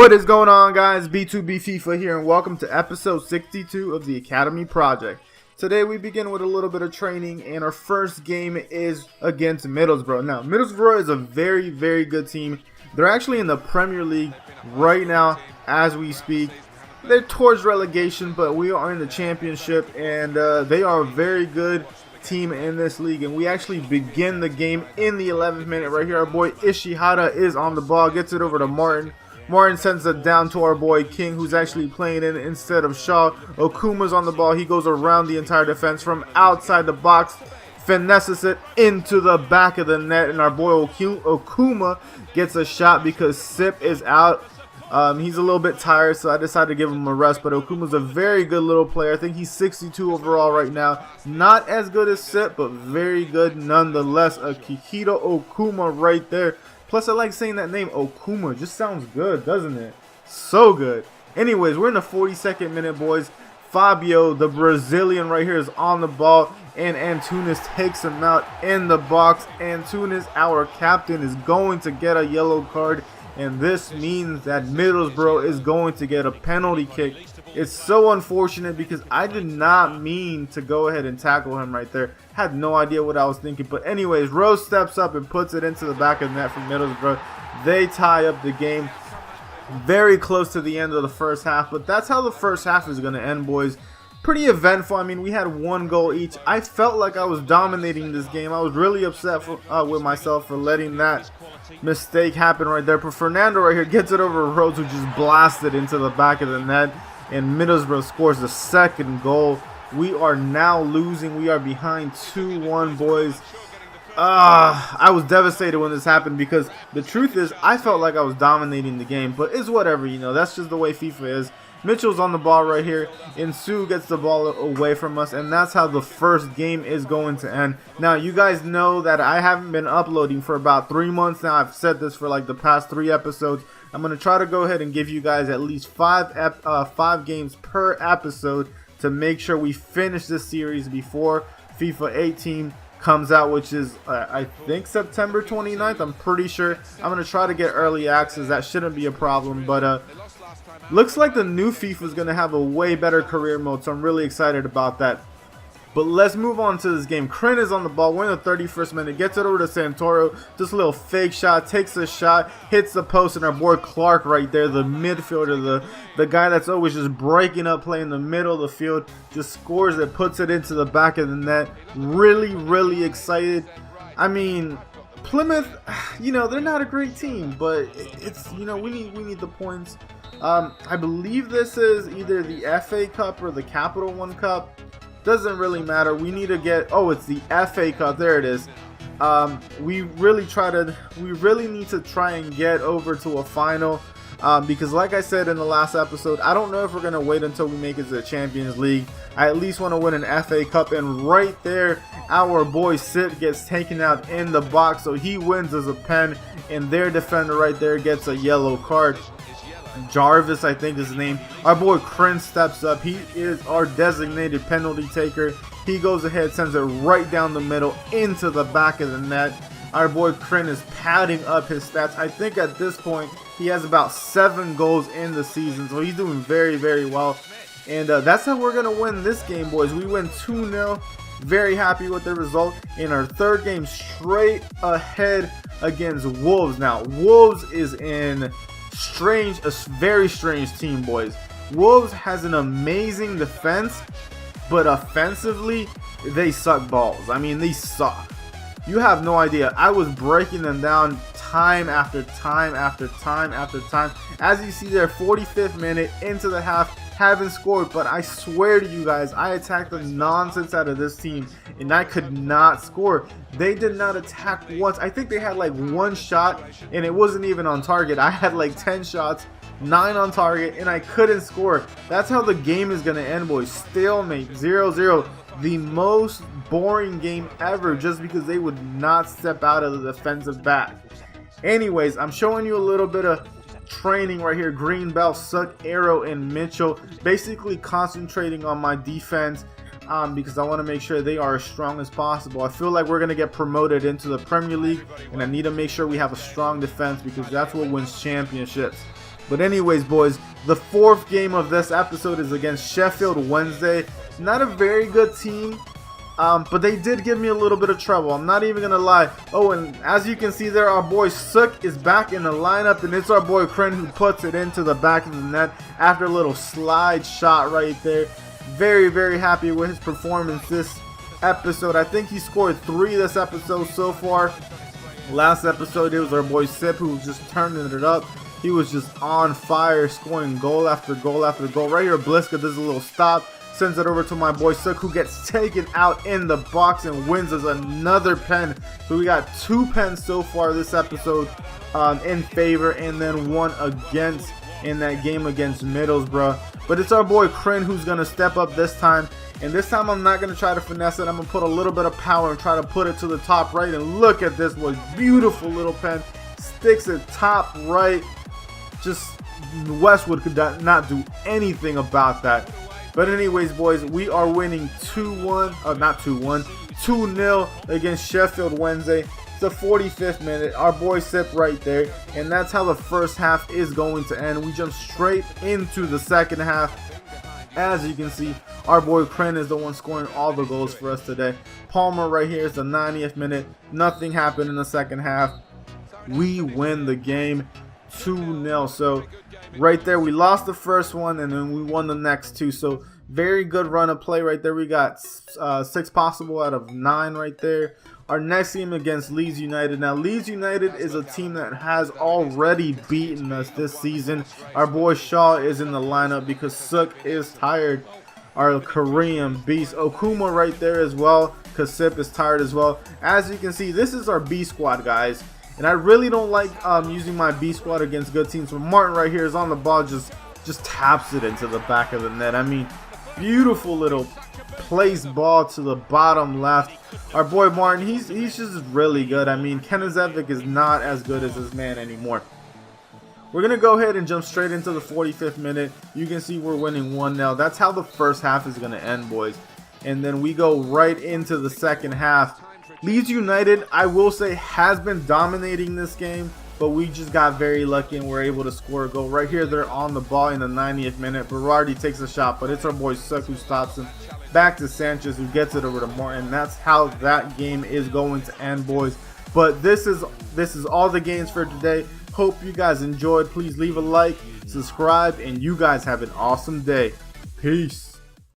What is going on, guys? B2B FIFA here, and welcome to episode 62 of the Academy Project. Today we begin with a little bit of training, and our first game is against Middlesbrough. Now, Middlesbrough is a very, very good team. They're actually in the Premier League right now as we speak. They're towards relegation, but we are in the championship, and they are a very good team in this league. And we actually begin the game in the 11th minute right here. Our boy Ishihara is on the ball, gets it over to Martin. Martin sends it down to our boy King, who's actually playing in instead of Shaw. Okuma's on the ball. He goes around the entire defense from outside the box, finesses it into the back of the net, and our boy Okuma gets a shot because Sip is out. He's a little bit tired, so I decided to give him a rest, but Okuma's a very good little player. I think he's 62 overall right now. Not as good as Sip, but very good nonetheless. Akihito Okuma right there. Plus, I like saying that name, Okuma. Just sounds good, doesn't it? So good. Anyways, we're in the 42nd minute, boys. Fabio, the Brazilian right here, is on the ball, and Antunes takes him out in the box. Antunes, our captain, is going to get a yellow card, and this means that Middlesbrough is going to get a penalty kick. It's so unfortunate because I did not mean to go ahead and tackle him right there. Had no idea what I was thinking. But anyways, Rose steps up and puts it into the back of the net for Middlesbrough. They tie up the game. Very close to the end of the first half. But that's how the first half is going to end, boys. Pretty eventful. I mean, we had one goal each. I felt like I was dominating this game. I was really upset with myself for letting that mistake happen right there. But Fernando right here gets it over Rose, who just blasted into the back of the net. And Middlesbrough scores the second goal. We are now losing. We are behind 2-1, boys. I was devastated when this happened because the truth is I felt like I was dominating the game. But it's whatever, you know. That's just the way FIFA is. Mitchell's on the ball right here. Insu gets the ball away from us. And that's how the first game is going to end. Now, you guys know that I haven't been uploading for about 3 months now. I've said this for like the past 3 episodes. I'm going to try to go ahead and give you guys at least 5 games per episode to make sure we finish this series before FIFA 18 comes out, which is, I think, September 29th. I'm pretty sure. I'm going to try to get early access. That shouldn't be a problem. But looks like the new FIFA is going to have a way better career mode, so I'm really excited about that. But let's move on to this game. Kryn is on the ball. We're in the 31st minute. Gets it over to Santoro. Just a little fake shot. Takes a shot. Hits the post. And our boy Clark right there, the midfielder, the guy that's always just breaking up play in the middle of the field, just scores it, puts it into the back of the net. Really, really excited. I mean, Plymouth, you know, they're not a great team, but it's, you know, we need the points. I believe this is either the FA Cup or the Capital One Cup. Doesn't really matter. We need to get, oh, it's the FA Cup. There it is. We really need to try and get over to a final, because like I said in the last episode, I don't know if we're going to wait until we make it to the Champions League. I at least want to win an FA Cup, and right there, our boy Sid gets taken out in the box, so he wins as a pen, and their defender right there gets a yellow card. Jarvis, I think is his name. Our boy Kryn steps up. He is our designated penalty taker. He goes ahead, sends it right down the middle into the back of the net. Our boy Kryn is padding up his stats. I think at this point he has about 7 goals in the season, so he's doing very, very well. And that's how we're going to win this game, boys. We win 2-0. Very happy with the result. In our third game straight ahead against Wolves. Now, Wolves is in a very strange team, boys. Wolves has an amazing defense, but offensively they suck balls. I mean, they suck. You have no idea. I was breaking them down time after time after time after time. As you see there, 45th minute into the half, haven't scored, but I swear to you guys, I attacked the nonsense out of this team and I could not score. They did not attack once. I think they had like 1 shot and it wasn't even on target. I had like 10 shots, 9 on target, and I couldn't score. That's how the game is going to end, boys. Stalemate, 0-0. The most boring game ever, just because they would not step out of the defensive back. Anyways, I'm showing you a little bit of training right here. Green Belt, Suck, Arrow, and Mitchell. Basically concentrating on my defense because I want to make sure they are as strong as possible. I feel like we're going to get promoted into the Premier League, and I need to make sure we have a strong defense because that's what wins championships. But anyways, boys, the fourth game of this episode is against Sheffield Wednesday. Not a very good team, but they did give me a little bit of trouble. I'm not even going to lie. Oh, and as you can see there, our boy Sook is back in the lineup, and it's our boy Kren who puts it into the back of the net after a little slide shot right there. Very, very happy with his performance this episode. I think he scored 3 this episode so far. Last episode, it was our boy Sip who was just turning it up. He was just on fire, scoring goal after goal after goal. Right here, Bliska does a little stop, sends it over to my boy Sook, who gets taken out in the box and wins us another pen. So we got 2 pens so far this episode in favor, and then 1 against in that game against Middlesbrough. But it's our boy Kren who's going to step up this time. And this time I'm not going to try to finesse it. I'm going to put a little bit of power and try to put it to the top right. And look at this one. Beautiful little pen. Sticks it top right. Just Westwood could not do anything about that. But anyways, boys, we are winning 2-1. Not 2-1. 2-0 against Sheffield Wednesday. It's the 45th minute. Our boy Sip right there. And that's how the first half is going to end. We jump straight into the second half. As you can see, our boy Kren is the one scoring all the goals for us today. Palmer right here is the 90th minute. Nothing happened in the second half. We win the game 2-0. So right there, we lost the first one and then we won the next 2. So very good run of play right there. We got 6 possible out of 9 right there. Our next game against Leeds United. Now, Leeds United is a team that has already beaten us this season. Our boy Shaw is in the lineup because Sook is tired. Our Korean beast Okuma right there as well, because Sip is tired as well. As you can see, this is our B squad, guys. And I really don't like using my B squad against good teams. But Martin right here is on the ball, just taps it into the back of the net. I mean, beautiful little place ball to the bottom left. Our boy Martin, he's just really good. I mean, Kenizevic is not as good as this man anymore. We're going to go ahead and jump straight into the 45th minute. You can see we're winning 1-0. That's how the first half is going to end, boys. And then we go right into the second half. Leeds United, I will say, has been dominating this game, but we just got very lucky and we're able to score a goal. Right here, they're on the ball in the 90th minute. Berardi takes a shot, but it's our boy Suk who stops him. Back to Sanchez, who gets it over to Martin. That's how that game is going to end, boys. But this is all the games for today. Hope you guys enjoyed. Please leave a like, subscribe, and you guys have an awesome day. Peace.